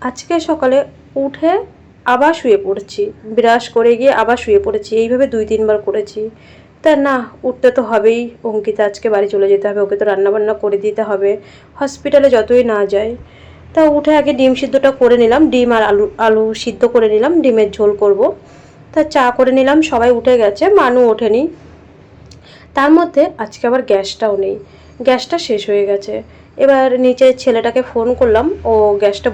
আজকে সকালে উঠে আবার শুয়ে পড়ছি, ব্রাশ করে গিয়ে আবার শুয়ে পড়েছি। এইভাবে 2-3 বার করেছি। তা না, উঠতে তো হবেই। অঙ্কিতা আজকে বাড়ি চলে যেতে হবে, ওকে তো রান্নাবান্না করে দিতে হবে, হসপিটালে যতই না যায়। তা উঠে আগে ডিম সিদ্ধটা করে নিলাম, ডিম আর আলু আলু সিদ্ধ করে নিলাম, ডিমের ঝোল করব। তা চা করে নিলাম, সবাই উঠে গেছে, মানু ওঠেনি। তার মধ্যে আজকে আবার গ্যাসটাও নেই, গ্যাসটা শেষ হয়ে গেছে। এবার নিচে ছেলেটাকে ফোন করলাম, ও গ্যাসটা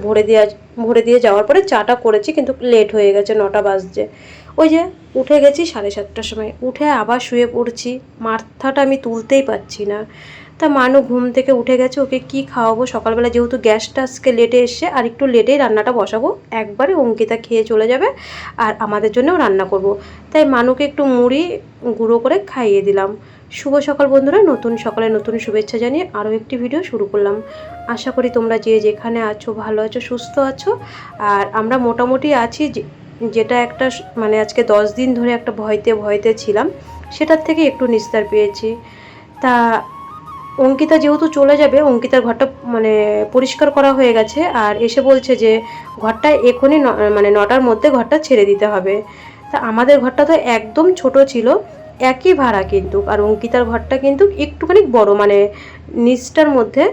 ভরে দিয়ে যাওয়ার পরে চাটা করেছি, কিন্তু লেট হয়ে গেছে, 9টা বাজছে। ওই যে উঠে গেছি 7:30টার সময়, উঠে আবার শুয়ে পড়ছি, মাথাটা আমি তুলতেই পারছি না। তা মানু ঘুম থেকে উঠে গেছে, ওকে কি খাওয়াবো সকালবেলা, যেহেতু গ্যাসটা আজকে লেটে এসছে, আর একটু লেটেই রান্নাটা বসাবো, একবারে অঙ্কিতা খেয়ে চলে যাবে, আর আমাদের জন্যও রান্না করব। তাই মানুকে একটু মুড়ি গুঁড়ো করে খাইয়ে দিলাম। শুভ সকাল বন্ধুরা, নতুন সকালে নতুন শুভেচ্ছা জানিয়ে আরও একটি ভিডিও শুরু করলাম। আশা করি তোমরা যে যেখানে আছো ভালো আছো, সুস্থ আছো। আর আমরা মোটামুটি আছি, যেটা একটা মানে আজকে 10 দিন ধরে একটা ভয়তে ছিলাম, সেটার থেকে একটু নিস্তার পেয়েছি। তা অঙ্কিতা যেহেতু চলে যাবে, অঙ্কিতার ঘরটা মানে পরিষ্কার করা হয়ে গেছে, আর এসে বলছে যে ঘরটা এখনই মানে 9টার মধ্যে ঘরটা ছেড়ে দিতে হবে। তা আমাদের ঘরটা তো একদম ছোট ছিল, একই ভাড়া কিন্তু, আর অঙ্কিতার ঘরটা কিন্তু একটুখানি বড়, মানে নিচটার মধ্যে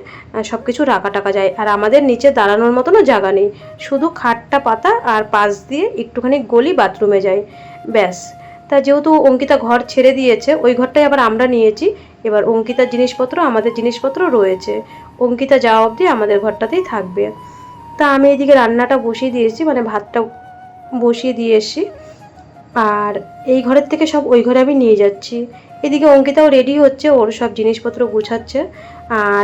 সব কিছু রাখা টাকা যায়, আর আমাদের নিচে দাঁড়ানোর মতনও জায়গা নেই, শুধু খাটটা পাতা আর পাশ দিয়ে একটুখানি গলি বাথরুমে যায়, ব্যাস। তা যেহেতু অঙ্কিতা ঘর ছেড়ে দিয়েছে, ওই ঘরটাই আবার আমরা নিয়েছি। এবার অঙ্কিতার জিনিসপত্র, আমাদের জিনিসপত্র রয়েছে, অঙ্কিতা যাওয়া অবধি আমাদের ঘরটাতেই থাকবে। তা আমি এদিকে রান্নাটা বসিয়ে দিয়েছি, মানে ভাতটা বসিয়ে দিয়ে এসেছি, আর এই ঘরের থেকে সব ওই ঘরে আমি নিয়ে যাচ্ছি। এদিকে অঙ্কিতাও রেডি হচ্ছে, ওর সব জিনিসপত্র গুছাচ্ছে, আর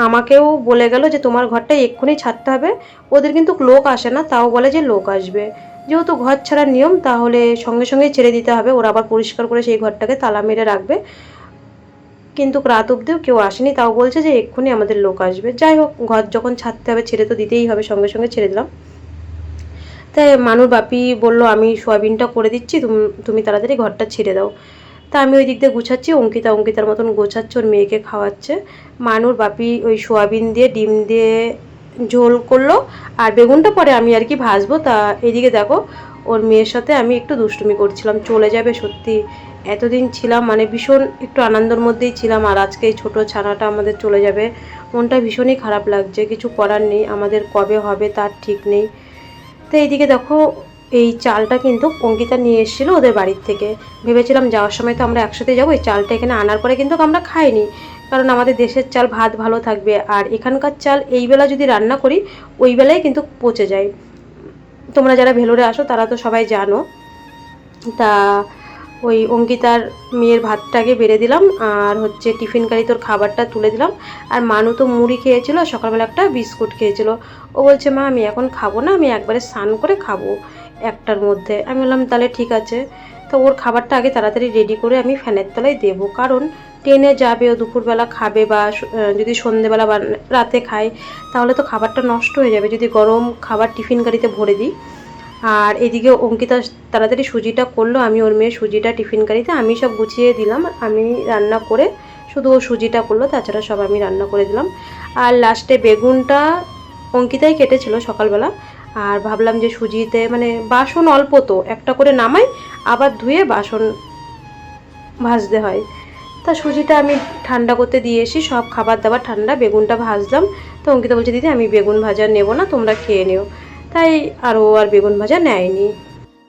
আমাকেও বলে গেল যে তোমার ঘরটা এক্ষুনি ছাড়তে হবে। ওদের কিন্তু লোক আসে না, তাও বলে যে লোক আসবে, যেহেতু ঘর ছাড়ার নিয়ম, তাহলে সঙ্গে সঙ্গেই ছেড়ে দিতে হবে। ওরা আবার পরিষ্কার করে সেই ঘরটাকে তালা মেরে রাখবে, কিন্তু রাত অবধিও কেউ আসেনি, তাও বলছে যে এক্ষুনি আমাদের লোক আসবে। যাই হোক, ঘর যখন ছাড়তে হবে ছেড়ে তো দিতেই হবে, সঙ্গে সঙ্গে ছেড়ে দিলাম। তাই মানুর বাপি বলল আমি সোয়াবিনটা করে দিচ্ছি, তুমি তাড়াতাড়ি ঘরটা ছেড়ে দাও। তা আমি ওই দিক দিয়ে গুছাচ্ছি, অঙ্কিতার মতন গোছাচ্ছে, ওর মেয়েকে খাওয়াচ্ছে। মানুর বাপি ওই সোয়াবিন দিয়ে ডিম দিয়ে ঝোল করলো, আর বেগুনটা পরে আমি আর কি ভাজবো। তা এদিকে দেখো, ওর মেয়ের সাথে আমি একটু দুষ্টুমি করছিলাম, চলে যাবে সত্যি। এতদিন ছিলাম, মানে ভীষণ একটু আনন্দের মধ্যেই ছিলাম, আর আজকে এই ছোটো ছানাটা আমাদের চলে যাবে, মনটা ভীষণই খারাপ লাগছে। কিছু করার নেই, আমাদের কবে হবে তার ঠিক নেই। তো এইদিকে দেখো, এই চালটা কিন্তু অঙ্কিতা নিয়ে এসেছিলো ওদের বাড়ির থেকে। ভেবেছিলাম যাওয়ার সময় তো আমরা একসাথে যাবো, এই চালটা এখানে আনার পরে কিন্তু আমরা খাইনি, কারণ আমাদের দেশের চাল ভাত ভালো থাকবে, আর এখানকার চাল এই বেলা যদি রান্না করি ওই বেলায় কিন্তু পচে যায়। তোমরা যারা ভেলোরে আসো তারা তো সবাই জানো। তা ওই অঙ্কিতার মেয়ের ভাতটাকে বেড়ে দিলাম, আর হচ্ছে টিফিন কারি তোর খাবারটা তুলে দিলাম। আর মানু তো মুড়ি খেয়েছিল, সকালবেলা একটা বিস্কুট খেয়েছিল। ও বলছে মা আমি এখন খাবো না, আমি একবারে স্নান করে খাবো 1টার মধ্যে। আমি বললাম তাহলে ঠিক আছে। তো ওর খাবারটা আগে তাড়াতাড়ি রেডি করে আমি ফ্যানের তলায় দেবো, কারণ ট্রেনে যাবে, ও দুপুরবেলা খাবে, বা যদি সন্ধেবেলা বা রাতে খায় তাহলে তো খাবারটা নষ্ট হয়ে যাবে, যদি গরম খাবার টিফিন কারিতে ভরে দিই। আর এদিকে অঙ্কিতা তাড়াতাড়ি সুজিটা করলো, আমি ওর মেয়ে সুজিটা টিফিন কারিতে আমি সব গুছিয়ে দিলাম, আমি রান্না করে, শুধু ও সুজিটা করলো, তাছাড়া সব আমি রান্না করে দিলাম। আর লাস্টে বেগুনটা অঙ্কিতাই কেটেছিল সকালবেলা, আর ভাবলাম যে সুজিতে মানে বাসন অল্প তো একটা করে নামাই, আবার ধুয়ে বাসন ভাজতে হয়। তা সুজিটা আমি ঠান্ডা করতে দিয়ে এসি, সব খাবার দাবার ঠান্ডা, বেগুনটা ভাজলাম। তো অঙ্কিতা বলছে দিদি আমি বেগুন ভাজা নেবো না, তোমরা খেয়ে নিও। তাই আর ও আর বেগুন ভাজা নেয়নি।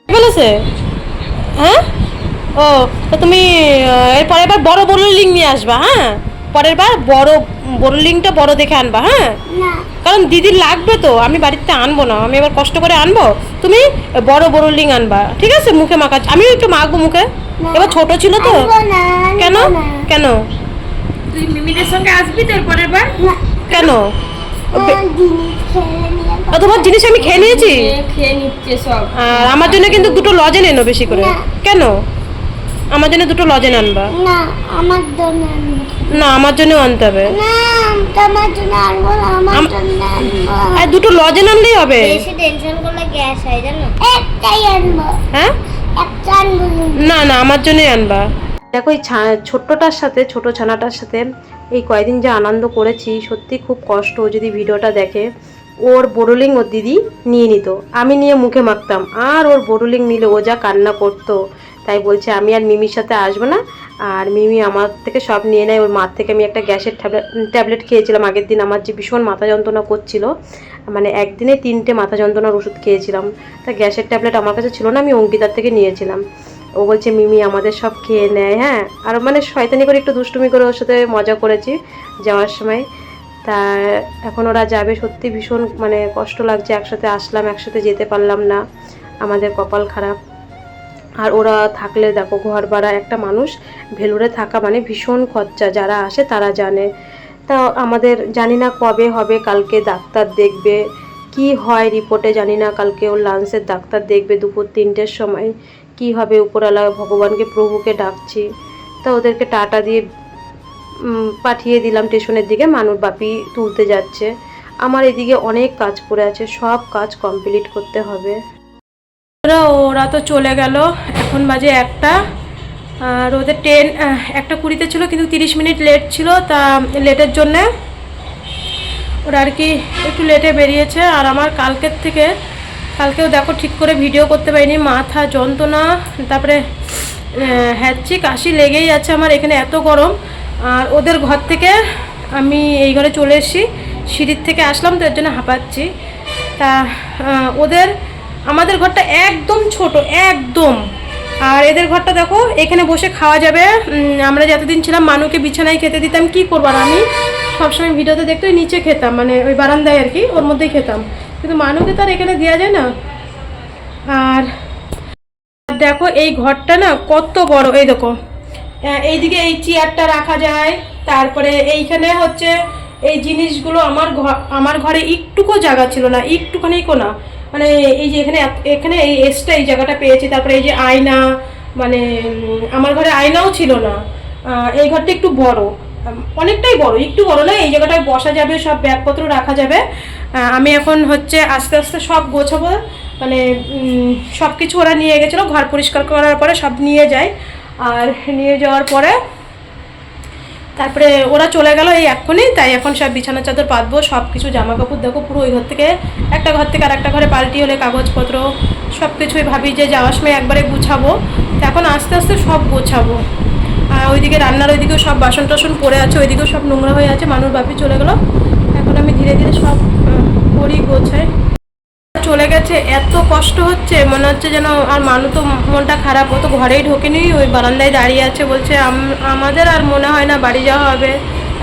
বলেছে হ্যাঁ, ও তো তুমি এরপরে এবার বড় বড় লিং নিয়ে আসবা, হ্যাঁ পরের বার বড় লিংটা বড় দেখে আনবা, হ্যাঁ কারণ দিদির লাগবে তো, আমি বাড়িতে আনবো না, আমি এবার কষ্ট করে আনবো, তুমি বড় লিং আনবা, ঠিক আছে? মুখে মাখা, আমিও একটু মাখবো মুখে, এবার ছোট ছিল তো। কেন কেন তুই মিমিদের সঙ্গে আসবি তোর পরের বার? কেন? তোমার জিনিস আমি খেয়ে নিয়েছি, খেয়ে নিচ্ছে সব। আর আমার জন্য কিন্তু 2টো লজেন এনো বেশি করে। কেন? আমার জন্য 2টো লজেন আনবা। না আমার জন্য আনবো। না আমার জন্য আনতে হবে। না তোমার জন্য আনবো না, আমার জন্য আনবো। আর 2টো লজেন আনলেই হবে। বেশি টেনশন করলে গ্যাস হয় জানো। একটাই আনবো। হ্যাঁ একটা আনবো। না না আমার জন্যই আনবা। দেখো এই ছোট্টটার সাথে, ছোট ছানাটার সাথে এই কয়দিন যে আনন্দ করেছি, সত্যি খুব কষ্ট যদি ভিডিওটা দেখে। ওর বোরোলিং ওর দিদি নিয়ে নিত, আমি নিয়ে মুখে মাখতাম, আর ওর বোরোলিং নিলে ও যা কান্না করতো। তাই বলছে আমি আর মিমির সাথে আসবো না, আর মিমি আমার থেকে সব নিয়ে নেয়। ওর মার থেকে আমি একটা গ্যাসের ট্যাবলেট খেয়েছিলাম আগের দিন, আমার যে ভীষণ মাথা যন্ত্রণা করছিল, মানে একদিনে 3টে মাথা যন্ত্রণার ওষুধ খেয়েছিলাম। তা গ্যাসের ট্যাবলেট আমার কাছে ছিল না, আমি অঙ্কিতার থেকে নিয়েছিলাম। ও বলছে মিমি আমাদের সব খেয়ে নেয়, হ্যাঁ। আর মানে শয়তানি করে একটু দুষ্টুমি করে ওর সাথে মজা করেছি যাওয়ার সময়। তা এখন ওরা যাবে, সত্যি ভীষণ মানে কষ্ট লাগছে। একসাথে আসলাম, একসাথে যেতে পারলাম না, আমাদের কপাল খারাপ। আর ওরা থাকলে দেখো ঘর ভাড়া, একটা মানুষ ভেলোরে থাকা মানে ভীষণ খরচা, যারা আসে তারা জানে। তা আমাদের জানি না কবে হবে, কালকে ডাক্তার দেখবে, কি হয় রিপোর্টে জানি না। কালকে ওর লাঞ্চের ডাক্তার দেখবে দুপুর 3টের সময়, কি হবে উপরওয়ালা ভগবানকে প্রভুকে ডাকছি। তা ওদেরকে টাটা দিয়ে পাঠিয়ে দিলাম স্টেশনের দিকে, মানুর বাপি তুলতে যাচ্ছে। আমার এদিকে অনেক কাজ পড়ে আছে, সব কাজ কমপ্লিট করতে হবে। ওরা তো চলে গেল, এখন বাজে 1টা। আর ওদের ট্রেন 1:20-তে ছিল, কিন্তু 30 মিনিট লেট ছিল। তা লেটের জন্যে ওরা আর কি একটু লেটে বেরিয়েছে। আর আমার কালকেও দেখো ঠিক করে ভিডিও করতে পারিনি, মাথা যন্ত্রণা, তারপরে হ্যাঁচি কাশি লেগেই আছে আমার এখানে, এত গরম। আর ওদের ঘর থেকে আমি এই ঘরে চলে এসেছি, সিঁড়ির থেকে আসলাম তো এর জন্য হাঁপাচ্ছি। তা আমাদের ঘরটা একদম ছোট, একদম। আর এদের ঘরটা দেখো, এখানে বসে খাওয়া যাবে। আমরা যতদিন ছিলাম মানুকে বিছানায় খেতে দিতাম, কি করবো। আর আমি সবসময় ভিডিওতে দেখতে ওই নিচে খেতাম, মানে ওই বারান্দায় আর কি, ওর মধ্যেই খেতাম, কিন্তু মানুকে তো আর এখানে দেওয়া যায় না। আর দেখো এই ঘরটা না কত বড়, এই দেখো এইদিকে এই চেয়ারটা রাখা যায়, তারপরে এইখানে হচ্ছে এই জিনিসগুলো। আমার ঘরে একটুকু জায়গা ছিল না, একটুখানিকও না, মানে এই যে এখানে এই এক্সট্রা এই জায়গাটা পেয়েছি। তারপরে এই যে আয়না, মানে আমার ঘরে আয়নাও ছিল না। এই ঘরটা একটু বড়, অনেকটাই বড়, একটু বড় না, এই জায়গাটায় বসা যাবে, সব ব্যাগপত্র রাখা যাবে। আমি এখন হচ্ছে আস্তে আস্তে সব গোছাবো, মানে সব কিছু ওরা নিয়ে গেছিলো, ঘর পরিষ্কার করার পরে সব নিয়ে যায়। আর নিয়ে যাওয়ার পরে তারপরে ওরা চলে গেল এই এক্ষুনি। তাই এখন সব বিছানা চাদর পাতবো, সব কিছু জামা কাপড় দেখো পুরো ওই ঘর থেকে একটা আর একটা ঘরে পাল্টি হলে কাগজপত্র সব কিছুই ভাবি যে যাওয়ার সময় একবারে গুছাবো। তো এখন আস্তে আস্তে সব গোছাবো। ওইদিকে রান্নার ওইদিকেও সব বাসন টাসন পড়ে আছে, ওইদিকেও সব নোংরা হয়ে আছে, মানুষ বাপি চলে গেলো। এখন আমি ধীরে ধীরে সব করি, গোছাই। চলে গেছে, এত কষ্ট হচ্ছে, মনে হচ্ছে যেন। আর মানুষ তো মনটা খারাপ, ও তো ঘরেই ঢোকেনি, ওই বারান্দায় দাঁড়িয়ে আছে, বলছে আমাদের আর মনে হয় না বাড়ি যাওয়া হবে।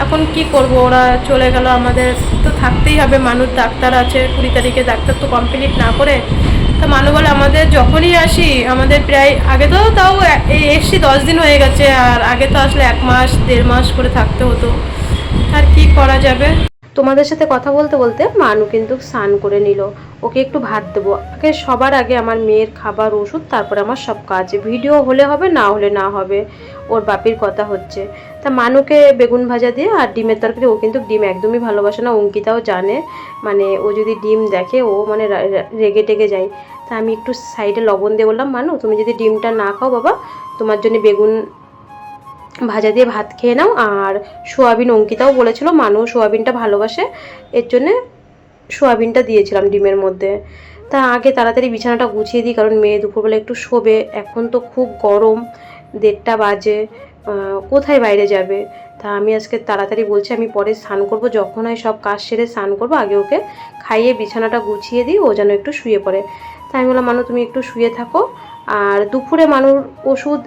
এখন কি করব, ওরা চলে গেল, আমাদের তো থাকতেই হবে। মানুষ ডাক্তার আছে 20 তারিখে, ডাক্তার তো কমপ্লিট না করে। তা মানুষ বলে আমাদের যখনই আসি, আমাদের প্রায় আগে তো তাও এসছি 10 দিন হয়ে গেছে, আর আগে তো আসলে 1 মাস 1.5 মাস করে থাকতে হতো। আর কি করা যাবে। তোমাদের সাথে কথা বলতে বলতে মানু কিন্তু স্নান করে নিল, ওকে একটু ভাত দেবো। আগে সবার আগে আমার মেয়ের খাবার, ওষুধ, তারপরে আমার সব কাজ। ভিডিও হলে হবে, না হলে না হবে, ওর বাপির কথা হচ্ছে। তা মানুকে বেগুন ভাজা দিয়ে আর ডিমের তরকারি। ও কিন্তু ডিম একদমই ভালোবাসে না, অঙ্কিতাও জানে, মানে ও যদি ডিম দেখে ও মানে রেগে টেগে যায়। তা আমি একটু সাইডে লবণ দিয়ে বললাম, মানু তুমি যদি ডিমটা না খাও বাবা, তোমার জন্য বেগুন ভাজা দিয়ে ভাত খেয়ে নাও। আর সোয়াবিন, অঙ্কিতাও বলেছিল মানু সোয়াবিনটা ভালোবাসে, এর জন্যে সোয়াবিনটা দিয়েছিলাম ডিমের মধ্যে। তা আগে তাড়াতাড়ি বিছানাটা গুছিয়ে দিই, কারণ মেয়ে দুপুরবেলা একটু শোবে। এখন তো খুব গরম, 1:30 বাজে, কোথায় বাইরে যাবে। তা আমি আজকে তাড়াতাড়ি বলছি আমি পরে স্নান করবো, যখন হয় সব কাজ সেরে স্নান করবো, আগে ওকে খাইয়ে বিছানাটা গুছিয়ে দিই, ও যেন একটু শুয়ে পড়ে। তা আমি বললাম মানু তুমি একটু শুয়ে থাকো। আর দুপুরে মানুর ওষুধ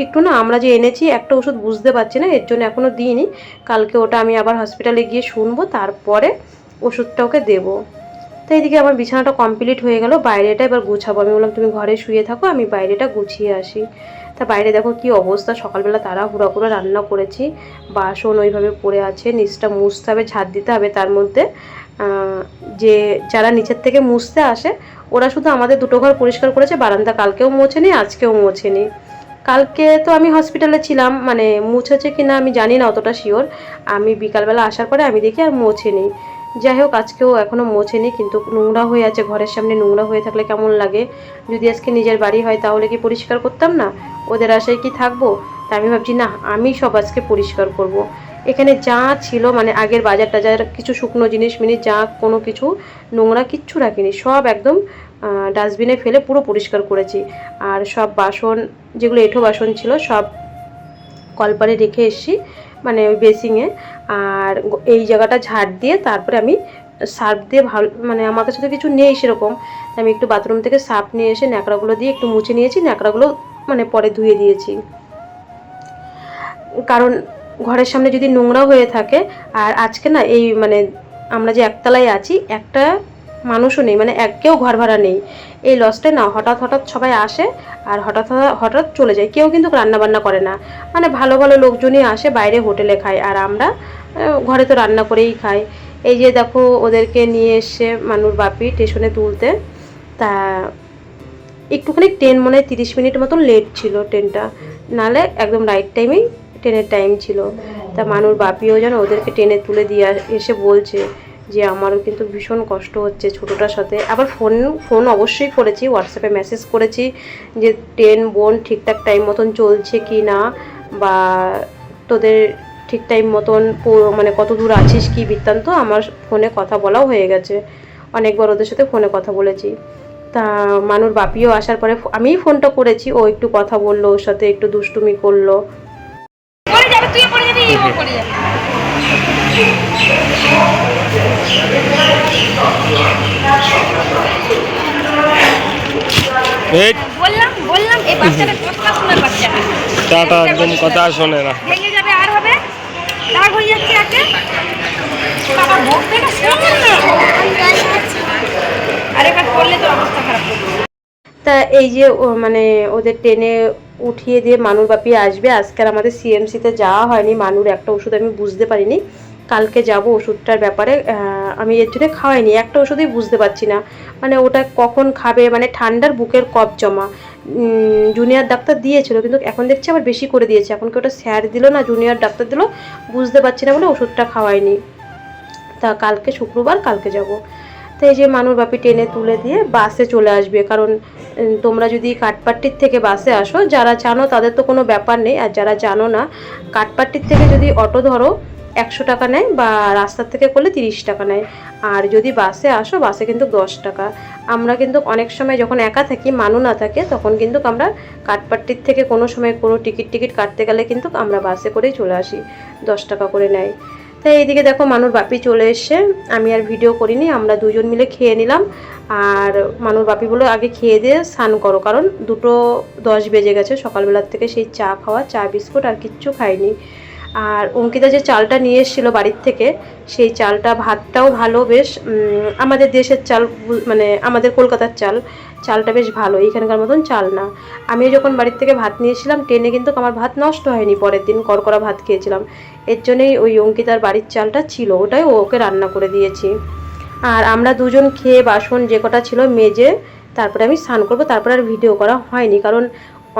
একটু না, আমরা যে এনেছি একটা ওষুধ বুঝতে পারছি না, এর জন্য এখনও দিইনি। কালকে ওটা আমি আবার হসপিটালে গিয়ে শুনবো, তারপরে ওষুধটা ওকে দেবো। তো এইদিকে আমার বিছানাটা কমপ্লিট হয়ে গেল, বাইরেটা এবার গুছাবো। আমি বললাম তুমি ঘরে শুয়ে থাকো, আমি বাইরেটা গুছিয়ে আসি। তা বাইরে দেখো কি অবস্থা, সকালবেলা তাড়াহুড়া করে রান্না করেছি, বাসন ওইভাবে পড়ে আছে, নিচটা মুছতে হবে, ঝাড় দিতে হবে। তার মধ্যে যে যারা নিচের থেকে মুছতে আসে, ওরা শুধু আমাদের 2টো ঘর পরিষ্কার করেছে, বারান্দা কালকেও মোছেনি, আজকেও মোছেনি। কালকে তো আমি হসপিটালে ছিলাম, মানে মুছেছে কি না আমি জানি না অতটা শিওর। আমি বিকালবেলা আসার পরে আমি দেখি আর মোছেনি। যাই হোক আজকেও এখনও মোছেনি, কিন্তু নোংরা হয়ে আছে, ঘরের সামনে নোংরা হয়ে থাকলে কেমন লাগে। যদি আজকে নিজের বাড়ি হয় তাহলে কি পরিষ্কার করতাম না, ওদের আশায় কি থাকবো। তা আমি ভাবছি না, আমি সব আজকে পরিষ্কার করব। এখানে যা ছিল মানে আগের বাজার টাজার কিছু শুকনো জিনিস মিনিস যা কোনো কিছু নোংরা কিচ্ছু রাখিনি, সব একদম ডাস্টবিনে ফেলে পুরো পরিষ্কার করেছি। আর সব বাসন যেগুলো এঁঠো বাসন ছিল সব কলপারে রেখে এসেছি, মানে ওই বেসিংয়ে। আর এই জায়গাটা ঝাড় দিয়ে তারপরে আমি সার্ফ দিয়ে ভালো, মানে আমার কাছে তো কিছু নেই সেরকম, আমি একটু বাথরুম থেকে সার্ফ নিয়ে এসে ন্যাকড়াগুলো দিয়ে একটু মুছে নিয়েছি, ন্যাকড়াগুলো মানে পরে ধুয়ে দিয়েছি। কারণ ঘরের সামনে যদি নোংরা হয়ে থাকে, আর আজকে না এই মানে আমরা যে একতলায় আছি একটা মানুষও নেই, মানে কেউ ঘর ভাড়া নেই। এই লজটায় না হঠাৎ হঠাৎ সবাই আসে আর হঠাৎ হঠাৎ চলে যায়, কেউ কিন্তু রান্নাবান্না করে না, মানে ভালো ভালো লোকজনই আসে, বাইরে হোটেলে খায়, আর আমরা ঘরে তো রান্না করেই খাই। এই যে দেখো ওদেরকে নিয়ে এসে মানুর বাপি স্টেশনে তুলতে, তা একটুখানি ট্রেন মনে হয় 30 মিনিট মতন লেট ছিল ট্রেনটা, নাহলে একদম রাইট টাইমেই ট্রেনের টাইম ছিল। তা মানুর বাপিও যেন ওদেরকে ট্রেনে তুলে দিয়ে এসে বলছে যে আমারও কিন্তু ভীষণ কষ্ট হচ্ছে ছোটোটার সাথে। আবার ফোন অবশ্যই করেছি, হোয়াটসঅ্যাপে মেসেজ করেছি যে ট্রেন বোন ঠিকঠাক টাইম মতন চলছে কি না, বা তোদের ঠিক টাইম মতন মানে কত দূর আছিস কি বৃত্তান্ত, আমার ফোনে কথা বলাও হয়ে গেছে, অনেকবার ওদের সাথে ফোনে কথা বলেছি। তা মানুর বাপিও আসার পরে আমিই ফোনটা করেছি, ও একটু কথা বললো, ওর সাথে একটু দুষ্টুমি করলো। বললাম এই বাচ্চাটা কথা শোনার বাচ্চা না, টাটা একদম কথা শোনে না, ভেঙে যাবে আর হবে রাগ হয়ে যাচ্ছে আগে বাবা ভোগ থেকে শোনে না, আরেকবার করলে তো অবস্থা খারাপ হবে। তা এই যে মানে ওদের ট্রেনে উঠিয়ে দিয়ে মানুর বাপি আসবে। আজকে আর আমাদের সিএমসিতে যাওয়া হয়নি, মানুর একটা ওষুধ আমি বুঝতে পারিনি, কালকে যাব ওষুধটার ব্যাপারে। আমি এর জন্য খাওয়াইনি, একটা ওষুধই বুঝতে পারছি না মানে ওটা কখন খাবে, মানে ঠান্ডার বুকের কফ জমা। জুনিয়র ডাক্তার দিয়েছিল কিন্তু এখন দেখছি আবার বেশি করে দিয়েছে, এখন কি ওটা স্যার দিল না জুনিয়র ডাক্তার দিল বুঝতে পারছি না বলে ওষুধটা খাওয়াইনি। তা কালকে শুক্রবার, কালকে যাব। তো এই যে মানুর বাপি ট্রেনে তুলে দিয়ে বাসে চলে আসবে, কারণ তোমরা যদি কাঠপাট্টির থেকে বাসে আসো, যারা জানো তাদের তো কোনো ব্যাপার নেই, আর যারা জানো না কাঠপাট্টির থেকে যদি অটো ধরো 100 টাকা নেয়, বা রাস্তার থেকে করলে 30 টাকা নেয়, আর যদি বাসে আসো বাসে কিন্তু 10 টাকা। আমরা কিন্তু অনেক সময় যখন একা থাকি, মানু না থাকে, তখন কিন্তু আমরা কাঠপাট্টির থেকে কোনো সময় কোনো টিকিট কাটতে গেলে কিন্তু আমরা বাসে করেই চলে আসি, 10 টাকা করে নেয়। তাই এইদিকে দেখো মানুর বাপি চলে এসে, আমি আর ভিডিও করিনি, আমরা দুজন মিলে খেয়ে নিলাম। আর মানুর বাপি বলে আগে খেয়ে দিয়ে স্নান করো, কারণ 2:10 বেজে গেছে, সকালবেলার থেকে সেই চা খাওয়া, চা বিস্কুট আর কিচ্ছু খাইনি। আর অঙ্কিতা যে চালটা নিয়ে এসেছিলো বাড়ির থেকে, সেই চালটা ভাতটাও ভালো, বেশ আমাদের দেশের চাল, মানে আমাদের কলকাতার চালটা বেশ ভালো, এইখানকার মতন চাল না। আমিও যখন বাড়ির থেকে ভাত নিয়েছিলাম ট্রেনে, কিন্তু আমার ভাত নষ্ট হয়নি, পরের দিন করকরা ভাত খেয়েছিলাম, এর জন্যই ওই অঙ্কিতার বাড়ির চালটা ছিল, ওটাই ওকে রান্না করে দিয়েছি। আর আমরা দুজন খেয়ে বাসন যে কটা ছিল মেজে তারপরে আমি স্নান করবো, তারপরে আর ভিডিও করা হয়নি, কারণ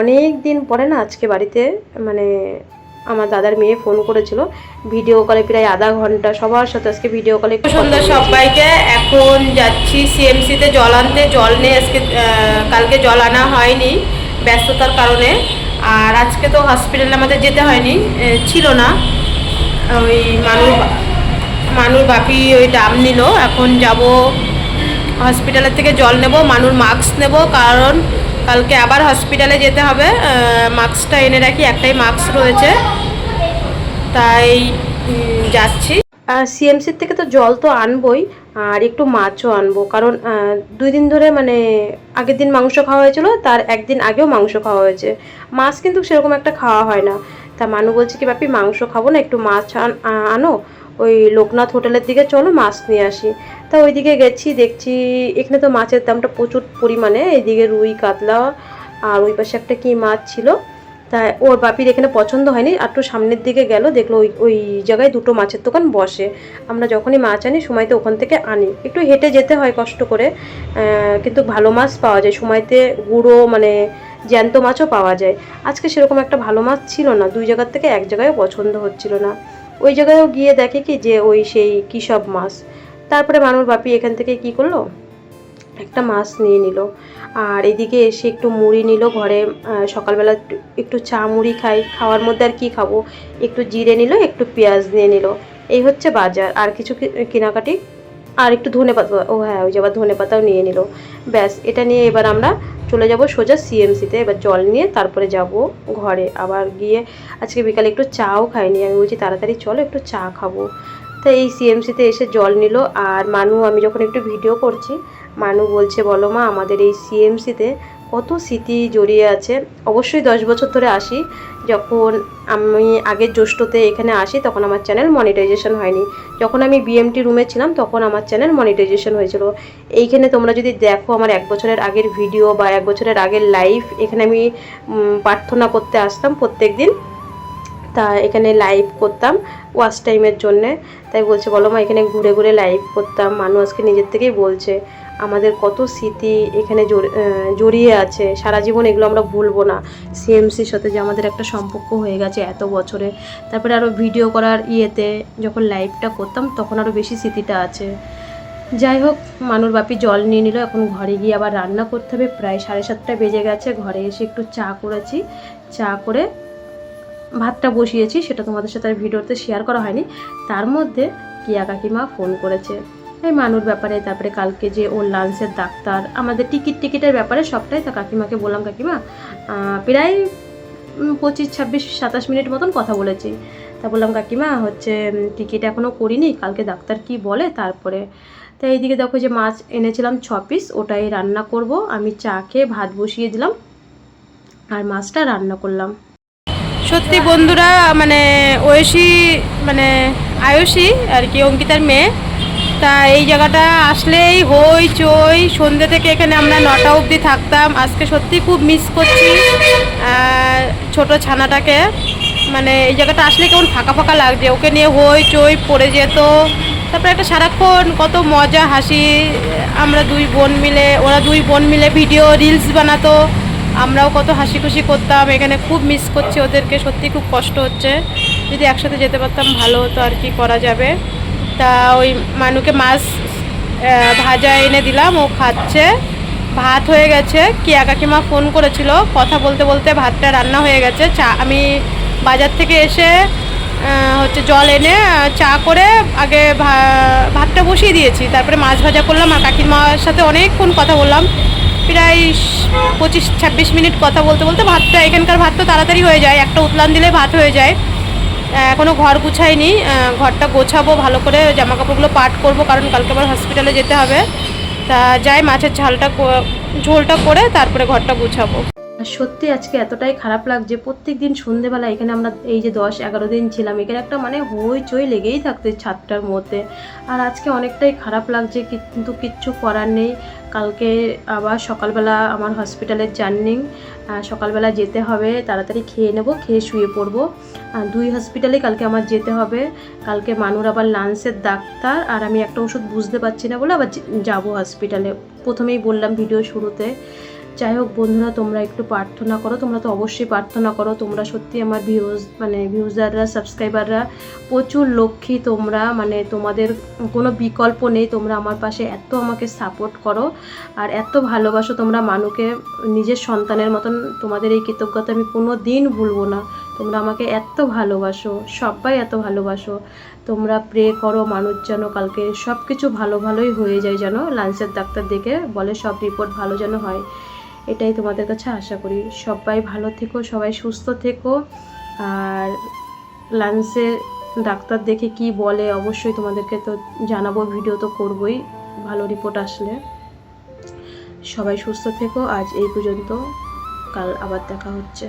অনেক দিন পরে না আজকে বাড়িতে, মানে আমার দাদার মেয়ে ফোন করেছিল, ভিডিও কলে প্রায় আধা ঘন্টা সবার সাথে আজকে ভিডিও কলে। সন্ধ্যা সবাইকে, এখন যাচ্ছি সিএমসিতে জল আনতে, জল নেই আজকে, কালকে জল আনা হয়নি ব্যস্ততার কারণে, আর আজকে তো হসপিটালে আমাদের যেতে হয়নি, ছিল না, ওই মানুর বাপি ওই ডাব নিল, এখন যাব হসপিটালের থেকে জল নেব, মানুর মাস্ক নেব, কারণ কালকে আবার হসপিটালে যেতে হবে, মাস্কটা এনে রাখি, একটাই মাস্ক রয়েছে, তাই যাচ্ছি। আর সিএমসির থেকে তো জল তো আনবই, আর একটু মাছও আনবো, কারণ 2 দিন ধরে, মানে আগের দিন মাংস খাওয়া হয়েছিল, তার একদিন আগেও মাংস খাওয়া হয়েছে, মাছ কিন্তু সেরকম একটা খাওয়া হয় না। তা মানু বলছে কি বাপি মাংস খাবো না, একটু মাছ আনো, ওই লোকনাথ হোটেলের দিকে চলো মাছ নিয়ে আসি। তা ওইদিকে গেছি, দেখছি এখানে তো মাছের দামটা প্রচুর পরিমাণে, এইদিকে রুই কাতলা আর ওই পাশে একটা কি মাছ ছিল, তাই ওর বাপির এখানে পছন্দ হয়নি, আর একটু সামনের দিকে গেল, দেখলো ওই জায়গায় 2টো মাছের দোকান বসে, আমরা যখনই মাছ আনি সময়তে ওখান থেকে আনি, একটু হেঁটে যেতে হয় কষ্ট করে, কিন্তু ভালো মাছ পাওয়া যায় সময়তে, গুঁড়ো মানে জ্যান্ত মাছও পাওয়া যায়। আজকে সেরকম একটা ভালো মাছ ছিল না, 2 জায়গার থেকে 1 জায়গায় পছন্দ হচ্ছিল না, ওই জায়গায়ও গিয়ে দেখে কি যে ওই সেই কী সব মাছ। তারপরে মানুর বাপি এখান থেকে কি করলো, একটা মাছ নিয়ে নিল। আর এদিকে এসে একটু মুড়ি নিল ঘরে, সকালবেলা একটু চা মুড়ি খাওয়ার মধ্যে আর কি খাবো, একটু জিরে নিল, একটু পেঁয়াজ নিয়ে নিল। এই হচ্ছে বাজার, আর কিছু কেনাকাটি, আর একটু ধনেপাতা, ও হ্যাঁ ওই যে আবার ধনেপাতাও নিয়ে নিল। ব্যাস, এটা নিয়ে এবার আমরা চলে যাব সোজা সিএমসিতে। এবার জল নিয়ে তারপরে যাব ঘরে। আবার গিয়ে আজকে বিকালে একটু চাও খাইনি, আমি বলছি তাড়াতাড়ি চলো একটু চা খাবো। তো এই সিএমসিতে এসে জল নিল। আর মানু, আমি যখন একটু ভিডিও করছি, মানু বলছে বলো মা আমাদের এই সিএমসিতে কত স্মৃতি জড়িয়ে আছে। অবশ্যই 10 বছর ধরে আসি। যখন আমি আগের জ্যৈষ্ঠতে এখানে আসি তখন আমার চ্যানেল মনিটাইজেশন হয়নি। যখন আমি বিএমটি রুমে ছিলাম তখন আমার চ্যানেল মনিটাইজেশন হয়েছিল। এইখানে তোমরা যদি দেখো আমার 1 বছরের আগের ভিডিও বা 1 বছরের আগের লাইভ, এখানে আমি প্রার্থনা করতে আসতাম প্রত্যেক দিন। তা এখানে লাইভ করতাম ওয়াচ টাইমের জন্যে। তাই বলছে বলো মা এখানে ঘুরে ঘুরে লাইভ করতাম। মানুষ আজকে নিজের থেকেই বলছে আমাদের কত স্মৃতি এখানে জড়িয়ে আছে, সারা জীবন এগুলো আমরা ভুলবো না। সিএমসির সাথে যে আমাদের একটা সম্পর্ক হয়ে গেছে এত বছরে। তারপরে আরও ভিডিও করার ইয়েতে যখন লাইভটা করতাম তখন আরও বেশি স্মৃতিটা আছে। যাই হোক, মানুর বাপি জল নিয়ে নিল। এখন ঘরে গিয়ে আবার রান্না করতে হবে। প্রায় 7:30 বেজে গেছে। ঘরে এসে একটু চা করেছি, চা করে ভাতটা বসিয়েছি, সেটা তোমাদের সাথে আর ভিডিওতে শেয়ার করা হয়নি। তার মধ্যে কিয়া কাকিমা ফোন করেছে এই মানুর ব্যাপারে, তারপরে কালকে যে ওর লাঞ্চের ডাক্তার, আমাদের টিকিটের ব্যাপারে সবটাই। তা কাকিমাকে বললাম কাকিমা প্রায় 25, 26, 27 মিনিট মতন কথা বলেছি। তা বললাম কাকিমা হচ্ছে টিকিট এখনও করিনি, কালকে ডাক্তার কি বলে তারপরে। তাই এইদিকে দেখো যে মাছ এনেছিলাম 6 পিস, ওটাই রান্না করব। আমি চা খেয়ে ভাত বসিয়ে দিলাম আর মাছটা রান্না করলাম। সত্যি বন্ধুরা, মানে ঐশী মানে আয়ুষী আর কি, অঙ্কিতার মেয়ে। তা এই জায়গাটা আসলেই হই চই, সন্ধ্যে থেকে এখানে আমরা 9টা অবধি থাকতাম। আজকে সত্যি খুব মিস করছি ছোট ছানাটাকে। মানে এই জায়গাটা আসলে কেমন ফাঁকা ফাঁকা লাগছে, ওকে নিয়ে হই চই পড়ে যেত। তারপরে একটা সারাক্ষণ কত মজা হাসি, আমরা ওরা দুই বোন মিলে ভিডিও রিলস বানাতো, আমরাও কত হাসি খুশি করতাম। এখানে খুব মিস করছি ওদেরকে, সত্যি খুব কষ্ট হচ্ছে। যদি একসাথে যেতে পারতাম ভালো হতো, আর কি করা যাবে। তা ওই মানুকে মাছ ভাজা এনে দিলাম, ও খাচ্ছে। ভাত হয়ে গেছে। কিয়া কাকিমা ফোন করেছিল, কথা বলতে বলতে ভাতটা রান্না হয়ে গেছে। চা আমি বাজার থেকে এসে হচ্ছে জল এনে চা করে আগে ভাতটা বসিয়ে দিয়েছি, তারপরে মাছ ভাজা করলাম। আর কাকিমার সাথে অনেকক্ষণ কথা বললাম, প্রায় 25-26 মিনিট কথা বলতে বলতে ভাতটা, এখানকার ভাত তো তাড়াতাড়ি হয়ে যায়, একটা উতলান দিলে ভাত হয়ে যায়। এখনও ঘর গুছাইনি, ঘরটা গোছাবো ভালো করে, জামা কাপড়গুলো পাট করবো, কারণ কালকে আবার হসপিটালে যেতে হবে। তা যাই মাছের ঝোলটা করে তারপরে ঘরটা গুছাবো। সত্যি আজকে এতটাই খারাপ লাগছে। প্রত্যেক দিন সন্ধেবেলা এখানে আমরা এই যে 10-11 দিন ছিলাম, এখানে একটা মানে হই চই লেগেই থাকতো ছাদটার মধ্যে। আর আজকে অনেকটাই খারাপ লাগছে, কিন্তু কিচ্ছু করার নেই। কালকে আবার সকালবেলা আমার হসপিটালের জার্নি, সকালবেলা যেতে হবে, তাড়াতাড়ি খেয়ে নেব, খেয়ে শুয়ে পড়বো। 2 হসপিটালে কালকে আমার যেতে হবে। কালকে মানুর আবার লাঞ্চের ডাক্তার, আর আমি একটা ওষুধ বুঝতে পারছি না বলে আবার যাবো হসপিটালে। প্রথমেই বললাম ভিডিও শুরুতে। যাই হোক বন্ধুরা, তোমরা একটু প্রার্থনা করো, তোমরা তো অবশ্যই প্রার্থনা করো। তোমরা সত্যি আমার ভিউজাররা, সাবস্ক্রাইবাররা প্রচুর লক্ষ্মী তোমরা, মানে তোমাদের কোনো বিকল্প নেই। তোমরা আমার পাশে এত আমাকে সাপোর্ট করো আর এত ভালোবাসো তোমরা মানুকে নিজের সন্তানের মতন। তোমাদের এই কৃতজ্ঞতা আমি কোনো দিন ভুলবো না। তোমরা আমাকে এত ভালোবাসো, সবাই এত ভালোবাসো। তোমরা প্রে করো মানুষ যেন কালকে সব কিছু ভালোই হয়ে যায়, যেন লাঞ্চের ডাক্তার দেখে বলে সব রিপোর্ট ভালো যেন হয়। এটাই তোমাদের কাছে আশা করি। সবাই ভালো থেকো, সবাই সুস্থ থেকো। আর লাঞ্চে ডাক্তার দেখে কি বলে অবশ্যই তোমাদেরকে তো জানাবো, ভিডিও তো করবই ভালো রিপোর্ট আসলে। সবাই সুস্থ থেকো। আজ এই পর্যন্ত, কাল আবার দেখা হচ্ছে।